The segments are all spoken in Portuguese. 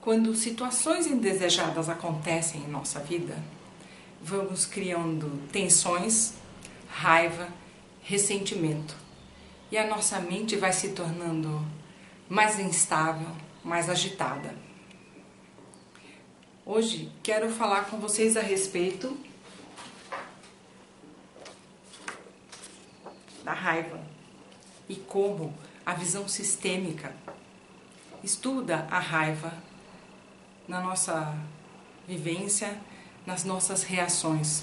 Quando situações indesejadas acontecem em nossa vida, vamos criando tensões, raiva, ressentimento. E a nossa mente vai se tornando mais instável, mais agitada. Hoje quero falar com vocês a respeito da raiva e como a visão sistêmica estuda a raiva na nossa vivência, nas nossas reações.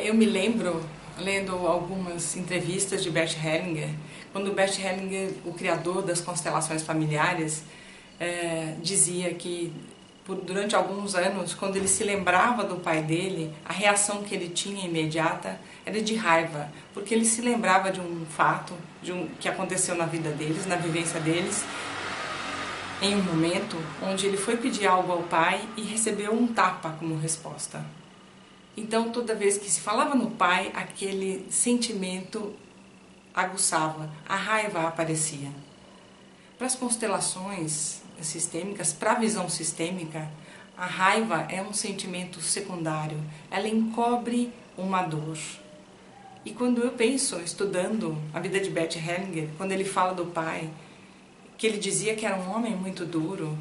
Eu me lembro, lendo algumas entrevistas de Bert Hellinger, quando Bert Hellinger, o criador das constelações familiares, dizia que durante alguns anos, quando ele se lembrava do pai dele, a reação que ele tinha imediata era de raiva, porque ele se lembrava de um fato que aconteceu na vida deles, na vivência deles, em um momento onde ele foi pedir algo ao pai e recebeu um tapa como resposta. Então, toda vez que se falava no pai, aquele sentimento aguçava, a raiva aparecia. Para as constelações sistêmicas, para a visão sistêmica, a raiva é um sentimento secundário, ela encobre uma dor. E quando eu penso, estudando a vida de Bert Hellinger, quando ele fala do pai, que ele dizia que era um homem muito duro,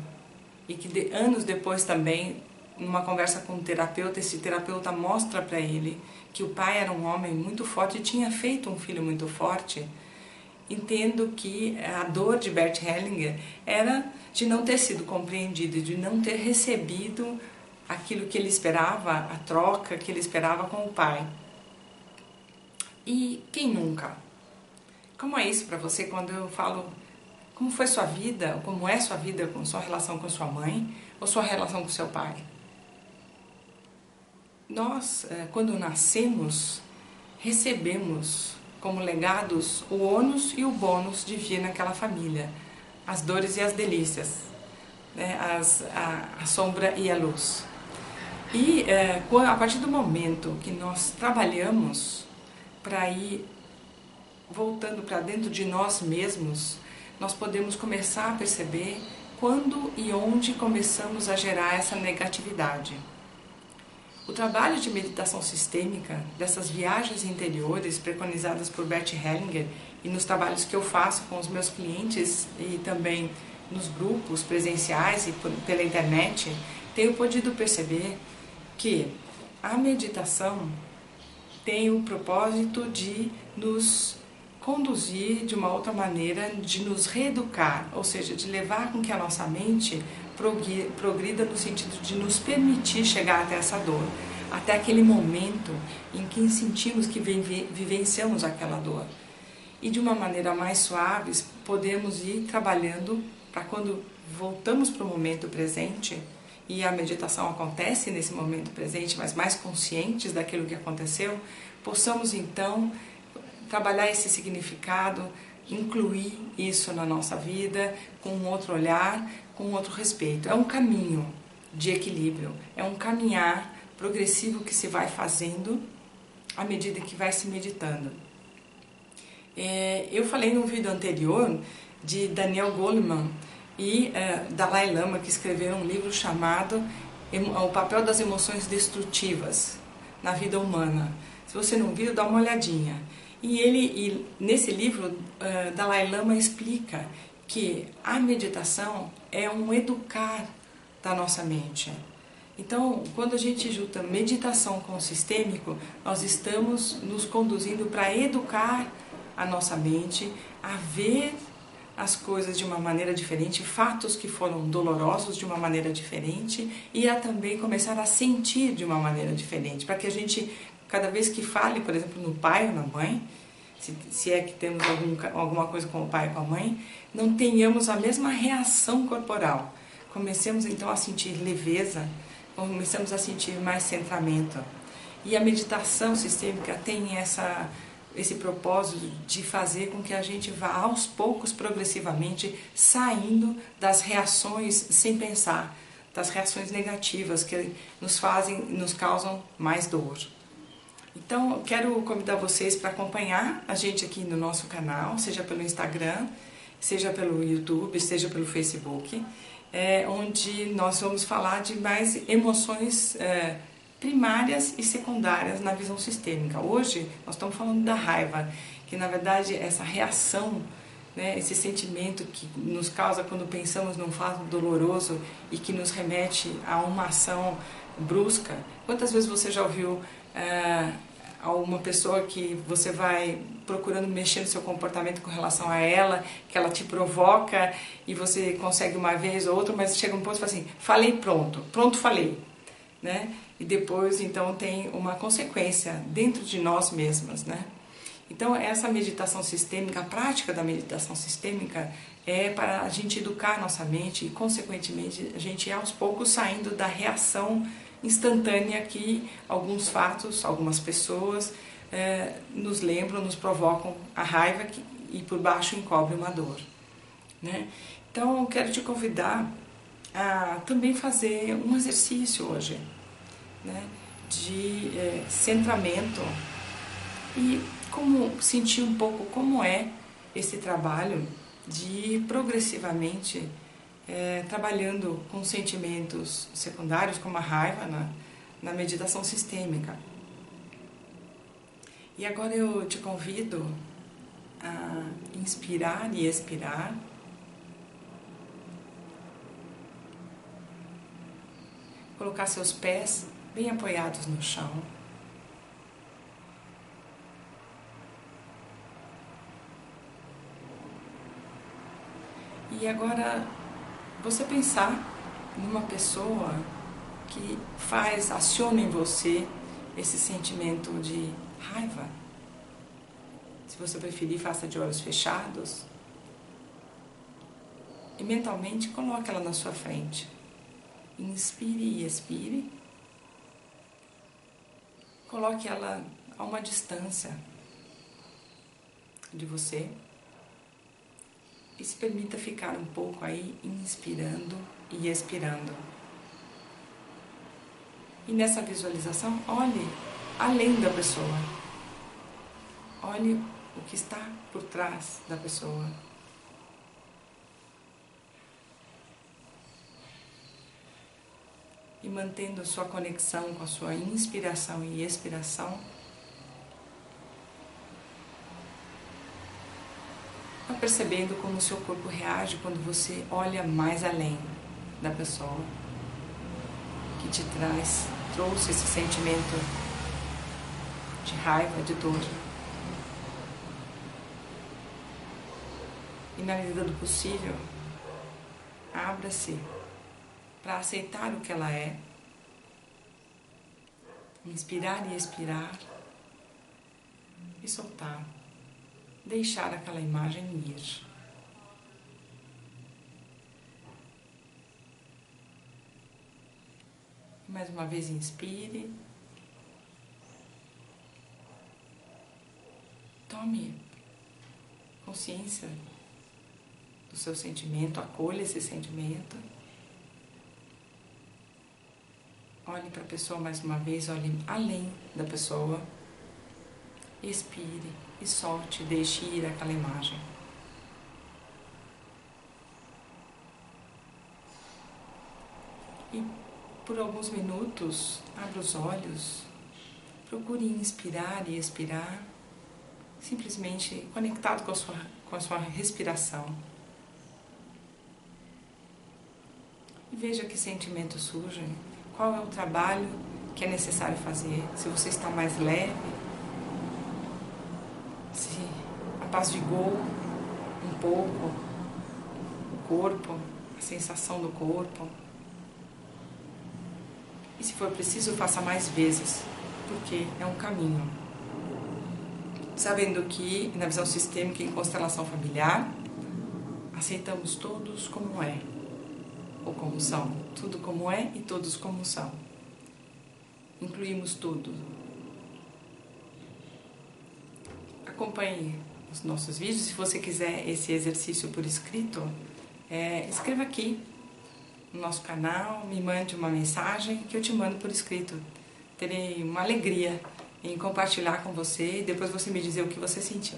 e que anos depois também, numa conversa com um terapeuta, esse terapeuta mostra para ele que o pai era um homem muito forte e tinha feito um filho muito forte. Entendo que a dor de Bert Hellinger era de não ter sido compreendido, de não ter recebido aquilo que ele esperava, a troca que ele esperava com o pai. E quem nunca? Como é isso para você quando eu falo como foi sua vida, como é sua vida com sua relação com sua mãe ou sua relação com seu pai? Nós, quando nascemos, recebemos como legados o ônus e o bônus de vir naquela família, as dores e as delícias, né? A sombra e a luz. E a partir do momento que nós trabalhamos para ir voltando para dentro de nós mesmos, nós podemos começar a perceber quando e onde começamos a gerar essa negatividade. O trabalho de meditação sistêmica, dessas viagens interiores preconizadas por Bert Hellinger e nos trabalhos que eu faço com os meus clientes e também nos grupos presenciais e pela internet, tenho podido perceber que a meditação tem o propósito de nos conduzir de uma outra maneira, de nos reeducar, ou seja, de levar com que a nossa mente progrida no sentido de nos permitir chegar até essa dor, até aquele momento em que sentimos que vivenciamos aquela dor. E de uma maneira mais suave, podemos ir trabalhando para quando voltamos para o momento presente, e a meditação acontece nesse momento presente, mas mais conscientes daquilo que aconteceu, possamos então trabalhar esse significado, incluir isso na nossa vida com um outro olhar, com um outro respeito. É um caminho de equilíbrio, é um caminhar progressivo que se vai fazendo à medida que vai se meditando. Eu falei no vídeo anterior de Daniel Goleman e Dalai Lama, que escreveram um livro chamado O Papel das Emoções Destrutivas na Vida Humana. Se você não viu, dá uma olhadinha. E nesse livro, Dalai Lama explica que a meditação é um educar da nossa mente. Então, quando a gente junta meditação com o sistêmico, nós estamos nos conduzindo para educar a nossa mente, a ver as coisas de uma maneira diferente, fatos que foram dolorosos de uma maneira diferente, e a também começar a sentir de uma maneira diferente, para que a gente, cada vez que fale, por exemplo, no pai ou na mãe, se é que temos alguma coisa com o pai ou com a mãe, não tenhamos a mesma reação corporal. Comecemos então a sentir leveza, começamos a sentir mais centramento. E a meditação sistêmica tem esse propósito de fazer com que a gente vá aos poucos, progressivamente, saindo das reações sem pensar, das reações negativas que nos causam mais dor. Então, quero convidar vocês para acompanhar a gente aqui no nosso canal, seja pelo Instagram, seja pelo YouTube, seja pelo Facebook, onde nós vamos falar de mais emoções primárias e secundárias na visão sistêmica. Hoje nós estamos falando da raiva, que na verdade essa reação, né, esse sentimento que nos causa quando pensamos num fato doloroso e que nos remete a uma ação brusca. Quantas vezes você já ouviu a uma pessoa que você vai procurando mexer no seu comportamento com relação a ela, que ela te provoca e você consegue uma vez ou outra, mas chega um ponto e fala assim, falei pronto falei, né? E depois então tem uma consequência dentro de nós mesmas, né? Então essa meditação sistêmica, a prática da meditação sistêmica é para a gente educar a nossa mente e consequentemente a gente ir aos poucos saindo da reação instantânea que alguns fatos, algumas pessoas nos lembram, nos provocam a raiva e por baixo encobre uma dor, né? Então eu quero te convidar a também fazer um exercício hoje, né, de centramento e como sentir um pouco como é esse trabalho de ir progressivamente trabalhando com sentimentos secundários como a raiva na meditação sistêmica. E agora eu te convido a inspirar e expirar, colocar seus pés bem apoiados no chão. E agora você pensar numa pessoa que aciona em você esse sentimento de raiva. Se você preferir, faça de olhos fechados. E mentalmente coloque ela na sua frente. Inspire e expire. Coloque ela a uma distância de você. E se permita ficar um pouco aí, inspirando e expirando. E nessa visualização, olhe além da pessoa. Olhe o que está por trás da pessoa. E mantendo a sua conexão com a sua inspiração e expiração, vai percebendo como o seu corpo reage quando você olha mais além da pessoa que te trouxe esse sentimento de raiva, de dor. E na medida do possível, abra-se para aceitar o que ela é, inspirar e expirar e soltar, deixar aquela imagem ir. Mais uma vez inspire, tome consciência do seu sentimento, acolha esse sentimento. Olhe para a pessoa mais uma vez, olhe além da pessoa. Expire e solte, deixe ir aquela imagem. E por alguns minutos, abra os olhos, procure inspirar e expirar, simplesmente conectado com a sua respiração. E veja que sentimentos surgem, qual é o trabalho que é necessário fazer, se você está mais leve, se apaziguou um pouco o corpo, a sensação do corpo. E se for preciso, faça mais vezes, porque é um caminho. Sabendo que, na visão sistêmica e em constelação familiar, aceitamos todos como é, ou como são. Tudo como é e todos como são. Incluímos tudo. Acompanhe os nossos vídeos. Se você quiser esse exercício por escrito, escreva aqui no nosso canal, me mande uma mensagem que eu te mando por escrito. Terei uma alegria em compartilhar com você e depois você me dizer o que você sentiu.